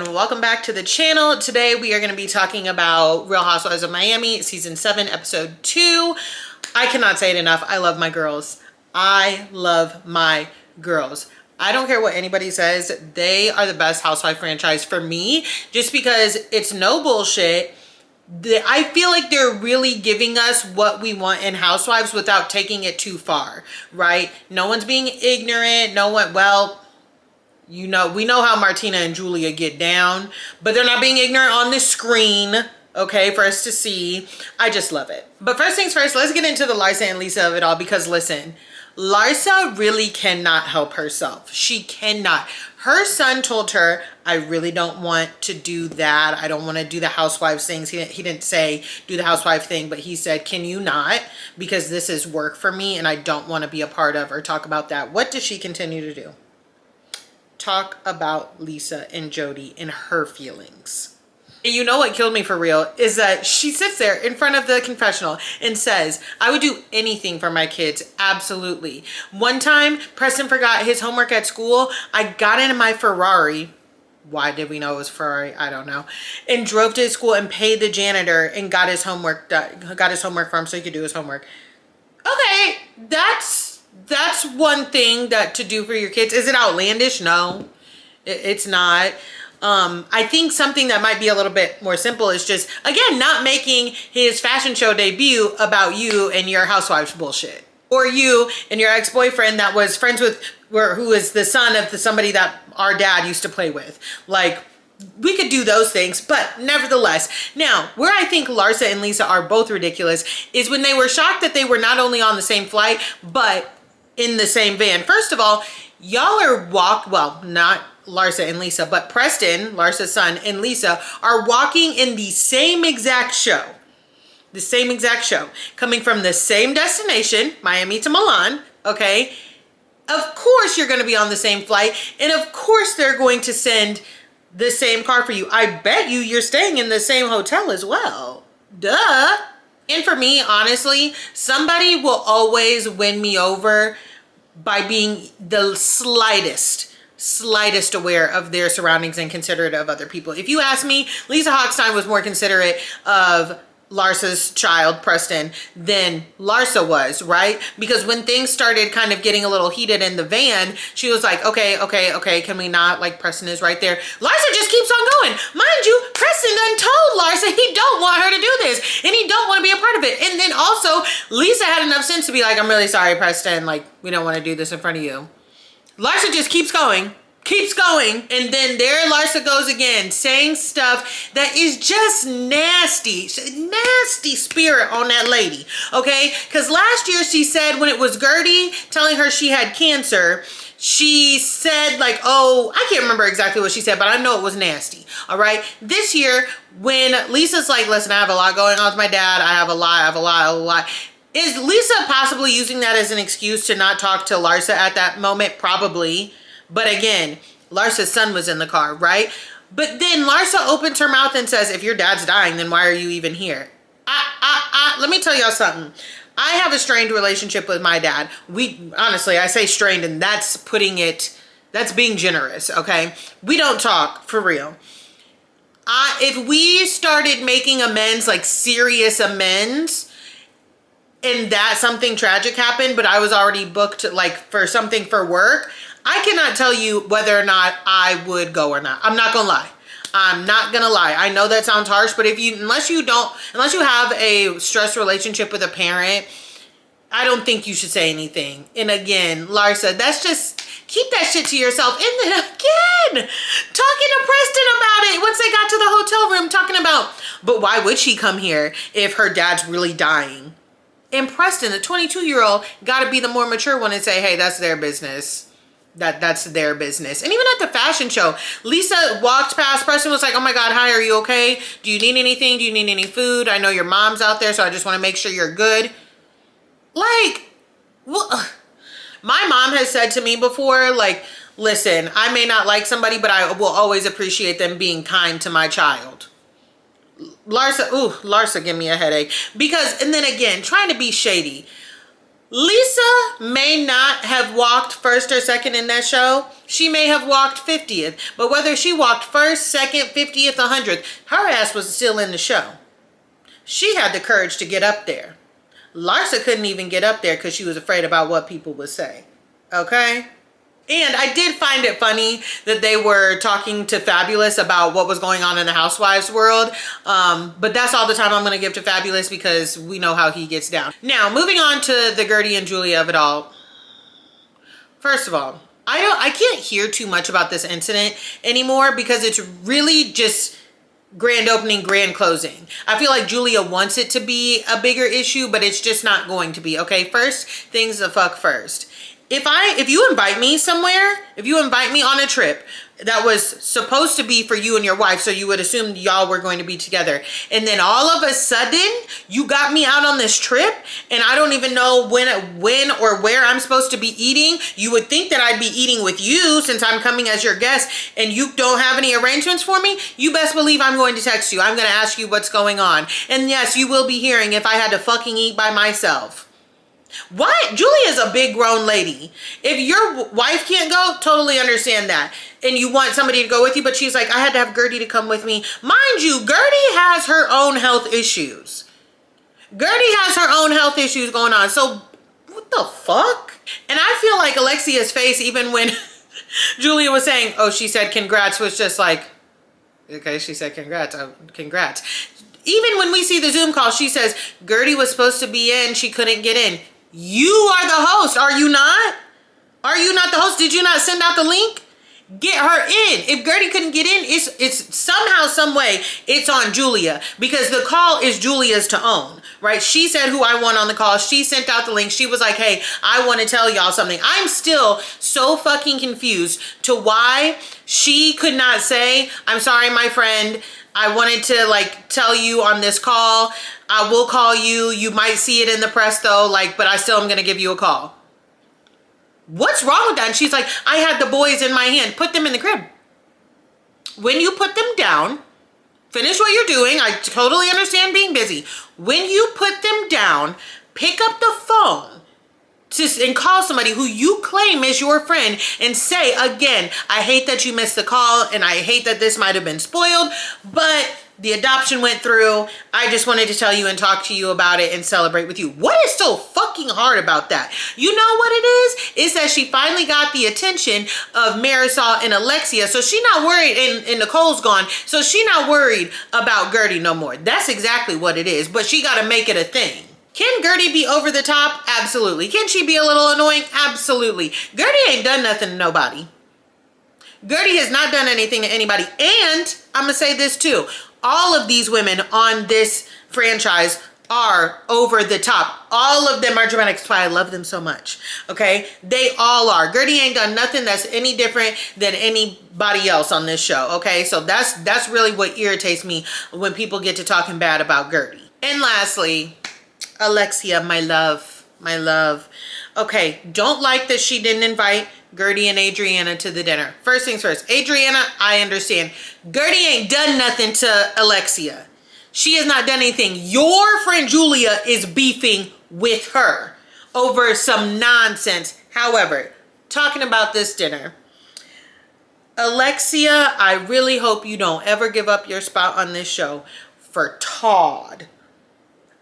and welcome back to the channel. Today we are going to be talking about Real Housewives of Miami season 7 episode 2. I cannot say it enough. I love my girls. I love my girls. I don't care what anybody says. They are the best housewife franchise for me, just because it's no bullshit. I feel like they're really giving us what we want in housewives without taking it too far, right? No one's being ignorant. No one, well, you know, we know how Martina and Julia get down, but they're not being ignorant on the screen, okay, for us to see. I just love it. But first things first, let's get into the Larsa and Lisa of it all, because listen, Larsa really cannot help herself. She cannot. Her son told her, I really don't want to do that. I don't want to do the housewives things. He didn't say do the housewife thing, but he said, can you not? Because this is work for me and I don't want to be a part of or talk about that. What does she continue to do? Talk about Lisa and Jody and her feelings. And you know what killed me for real is that she sits there in front of the confessional and says, I would do anything for my kids. Absolutely. One time, Preston forgot his homework at school. I got into my Ferrari. Why did we know it was Ferrari? I don't know. And drove to his school and paid the janitor and got his homework done, got his homework for him so he could do his homework. Okay, that's one thing that to do for your kids. Is it outlandish? No, it's not. I think something that might be a little bit more simple is just, again, not making his fashion show debut about you and your housewives bullshit. Or you and your ex-boyfriend that was friends with, who is the son of somebody that our dad used to play with. Like, we could do those things, but nevertheless. Now, where I think Larsa and Lisa are both ridiculous is when they were shocked that they were not only on the same flight, but in the same van. First of all, y'all are well, not Larsa and Lisa, but Preston, Larsa's son, and Lisa are walking in the same exact show. The same exact show. Coming from the same destination, Miami to Milan, okay? Of course you're going to be on the same flight, and of course they're going to send the same car for you. I bet you're staying in the same hotel as well. Duh. And for me, honestly, somebody will always win me over by being the slightest aware of their surroundings and considerate of other people. If you ask me, Lisa Hochstein was more considerate of Larsa's child, Preston, than Larsa was, right? Because when things started kind of getting a little heated in the van, she was like, okay, can we not? Like, Preston is right there. Larsa just keeps on going. Mind you, Preston done told Larsa he don't want her to do this and he don't want to be a part of it. And then also, Lisa had enough sense to be like, I'm really sorry, Preston. Like, we don't want to do this in front of you. Larsa just keeps going. And then there Larsa goes again, saying stuff that is just nasty spirit on that lady, okay? Because last year she said when it was Gertie telling her she had cancer, she said like, oh, I can't remember exactly what she said, but I know it was nasty, all right? This year, when Lisa's like, listen, I have a lot going on with my dad, I have a lot. Is Lisa possibly using that as an excuse to not talk to Larsa at that moment? Probably. But again, Larsa's son was in the car, right? But then Larsa opens her mouth and says, if your dad's dying, then why are you even here? Let me tell y'all something. I have a strained relationship with my dad. Honestly, I say strained, and that's being generous, okay? We don't talk, for real. If we started making amends, like serious amends, and that something tragic happened, but I was already booked like for something for work, I cannot tell you whether or not I would go or not. I'm not gonna lie. I know that sounds harsh, but unless you have a stressed relationship with a parent, I don't think you should say anything. And again, Larsa, that's just, keep that shit to yourself. And then again, talking to Preston about it once they got to the hotel room, talking about, but why would she come here if her dad's really dying? And Preston, the 22-year-old, got to be the more mature one and say, hey, that's their business. That's their business. And even at the fashion show, Lisa walked past Preston, was like, oh my God, hi, are you okay? Do you need anything? Do you need any food? I know your mom's out there, so I just want to make sure you're good. Like, well, my mom has said to me before, like, listen, I may not like somebody, but I will always appreciate them being kind to my child. Larsa give me a headache. Because, and then again, trying to be shady. Lisa may not have walked first or second in that show. She may have walked 50th. But whether she walked first, second, 50th, 100th, her ass was still in the show. She had the courage to get up there. Larsa couldn't even get up there because she was afraid about what people would say. Okay? And I did find it funny that they were talking to Fabulous about what was going on in the Housewives world. But that's all the time I'm going to give to Fabulous because we know how he gets down. Now, moving on to the Gertie and Julia of it all. First of all, I can't hear too much about this incident anymore because it's really just grand opening, grand closing. I feel like Julia wants it to be a bigger issue, but it's just not going to be. Okay, first things the fuck first. If you invite me somewhere, if you invite me on a trip that was supposed to be for you and your wife, so you would assume y'all were going to be together, and then all of a sudden you got me out on this trip and I don't even know when or where I'm supposed to be eating, you would think that I'd be eating with you since I'm coming as your guest, and you don't have any arrangements for me, you best believe I'm going to text you. I'm going to ask you what's going on. And yes, you will be hearing if I had to fucking eat by myself. What? Julia's a big grown lady. If your wife can't go, totally understand that. And you want somebody to go with you, but she's like, I had to have Gertie to come with me. Mind you, Gertie has her own health issues. Gertie has her own health issues going on. So what the fuck? And I feel like Alexia's face, even when Julia was saying, oh, she said congrats, was just like, okay, she said congrats. Congrats. Even when we see the Zoom call, she says, Gertie was supposed to be in, she couldn't get in. You are the host, are you not? Are you not the host? Did you not send out the link? Get her in. If Gertie couldn't get in, it's somehow, some way, it's on Julia, because the call is Julia's to own, right? She said who I want on the call. She sent out the link. She was like, hey, I want to tell y'all something. I'm still so fucking confused to why she could not say, I'm sorry, my friend, I wanted to like tell you on this call. I will call you. You might see it in the press though, like, but I still am going to give you a call. What's wrong with that? And she's like, I had the boys in my hand. Put them in the crib. When you put them down, finish what you're doing. I totally understand being busy. When you put them down, pick up the phone and call somebody who you claim is your friend and say, again, I hate that you missed the call and I hate that this might have been spoiled, but the adoption went through. I just wanted to tell you and talk to you about it and celebrate with you. What is so fucking hard about that? You know what it is? It's that she finally got the attention of Marisol and Alexia. So she not worried, and Nicole's gone. So she not worried about Gertie no more. That's exactly what it is. But she got to make it a thing. Can Gertie be over the top? Absolutely. Can she be a little annoying? Absolutely. Gertie ain't done nothing to nobody. Gertie has not done anything to anybody. And I'm going to say this too. All of these women on this franchise are over the top. All of them are dramatic. That's why I love them so much. Okay? They all are. Gertie ain't done nothing that's any different than anybody else on this show. Okay? So that's really what irritates me when people get to talking bad about Gertie. And lastly, Alexia, my love, my love. Okay, don't like that she didn't invite Gertie and Adriana to the dinner. First things first, Adriana, I understand. Gertie ain't done nothing to Alexia. She has not done anything. Your friend Julia is beefing with her over some nonsense. However, talking about this dinner, Alexia, I really hope you don't ever give up your spot on this show for Todd.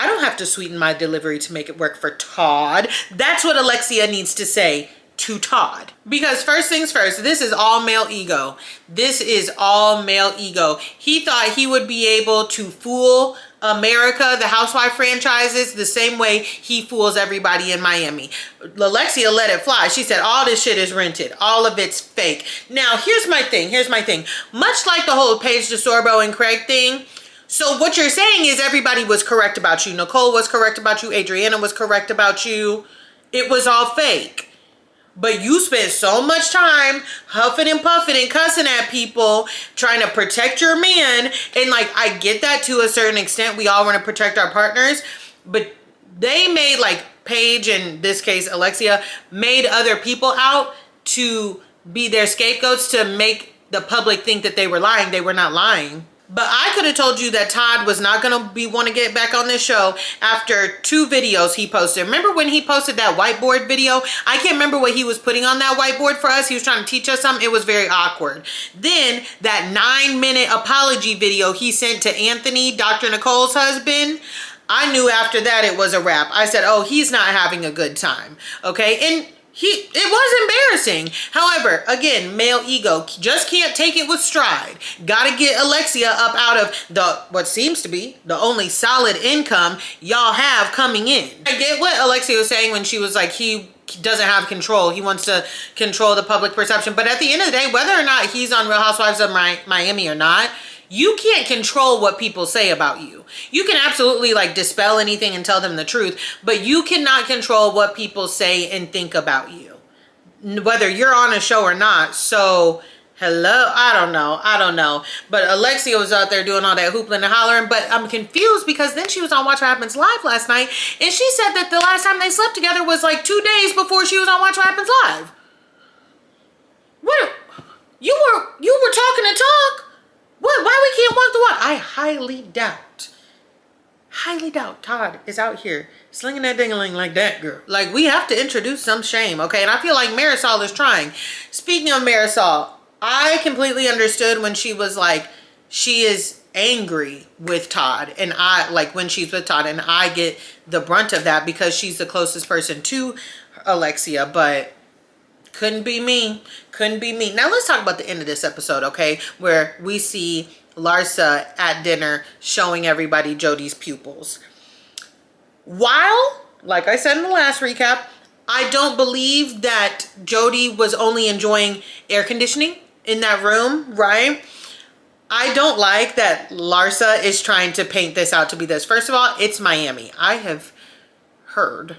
I don't have to sweeten my delivery to make it work for Todd. That's what Alexia needs to say to Todd. Because first things first, this is all male ego. This is all male ego. He thought he would be able to fool America, the housewife franchises, the same way he fools everybody in Miami. Alexia let it fly. She said, all this shit is rented. All of it's fake. Now, here's my thing. Much like the whole Paige DeSorbo and Craig thing, so what you're saying is everybody was correct about you. Nicole was correct about you. Adriana was correct about you. It was all fake. But you spent so much time huffing and puffing and cussing at people, trying to protect your man. And like, I get that to a certain extent. We all want to protect our partners. But they made, like, Paige, in this case, Alexia, made other people out to be their scapegoats to make the public think that they were lying. They were not lying. But I could have told you that Todd was not going to want to get back on this show after 2 videos he posted. Remember when he posted that whiteboard video? I can't remember what he was putting on that whiteboard for us. He was trying to teach us something. It was very awkward. Then that 9-minute apology video he sent to Anthony, Dr. Nicole's husband, I knew after that it was a wrap. I said, oh, he's not having a good time. Okay. And it was embarrassing. However, again, male ego just can't take it with stride. Gotta get Alexia up out of what seems to be the only solid income y'all have coming in. I get what Alexia was saying when she was like, he doesn't have control. He wants to control the public perception. But at the end of the day, whether or not he's on Real Housewives of Miami or not, you can't control what people say about you. You can absolutely like dispel anything and tell them the truth, but you cannot control what people say and think about you, whether you're on a show or not. So hello, I don't know. But Alexia was out there doing all that hoopling and hollering, but I'm confused because then she was on Watch What Happens Live last night and she said that the last time they slept together was like 2 days before she was on Watch What Happens Live. What? You were talking to talk? What? Why we can't walk the walk? I highly doubt Todd is out here slinging that ding-a-ling like that, girl. Like, we have to introduce some shame, okay? And I feel like Marisol is trying. Speaking of Marisol, I completely understood when she was like, she is angry with Todd, and when she's with Todd, and I get the brunt of that because she's the closest person to Alexia, but couldn't be me. Now let's talk about the end of this episode, okay? Where we see Larsa at dinner showing everybody Jody's pupils. While, like I said in the last recap, I don't believe that Jody was only enjoying air conditioning in that room, right? I don't like that Larsa is trying to paint this out to be this. First of all, it's Miami. I have heard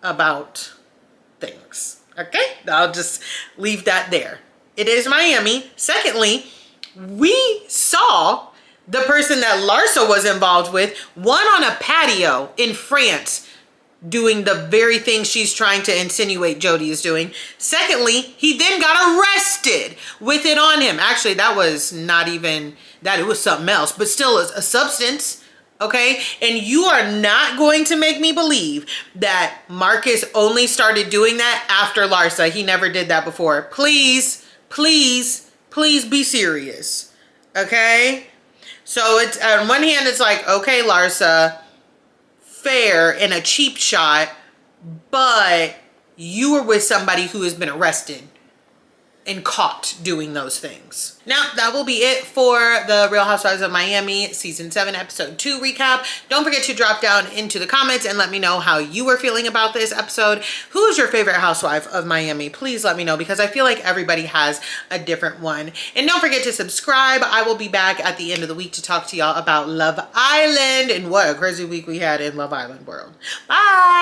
about things. Okay, I'll just leave that there. It is Miami. Secondly, we saw the person that Larsa was involved with, one on a patio in France, doing the very thing she's trying to insinuate Jody is doing. Secondly, he then got arrested with it on him. Actually, that was not even that. It was something else, but still a substance. Okay, and you are not going to make me believe that Marcus only started doing that after Larsa. He never did that before. Please be serious. Okay, so it's on one hand it's like, okay, Larsa, fair and a cheap shot, but you were with somebody who has been arrested and caught doing those things. Now, that will be it for the Real Housewives of Miami Season 7 Episode 2 recap. Don't forget to drop down into the comments and let me know how you were feeling about this episode. Who is your favorite housewife of Miami? Please let me know because I feel like everybody has a different one. And don't forget to subscribe. I will be back at the end of the week to talk to y'all about Love Island and what a crazy week we had in Love Island world. Bye!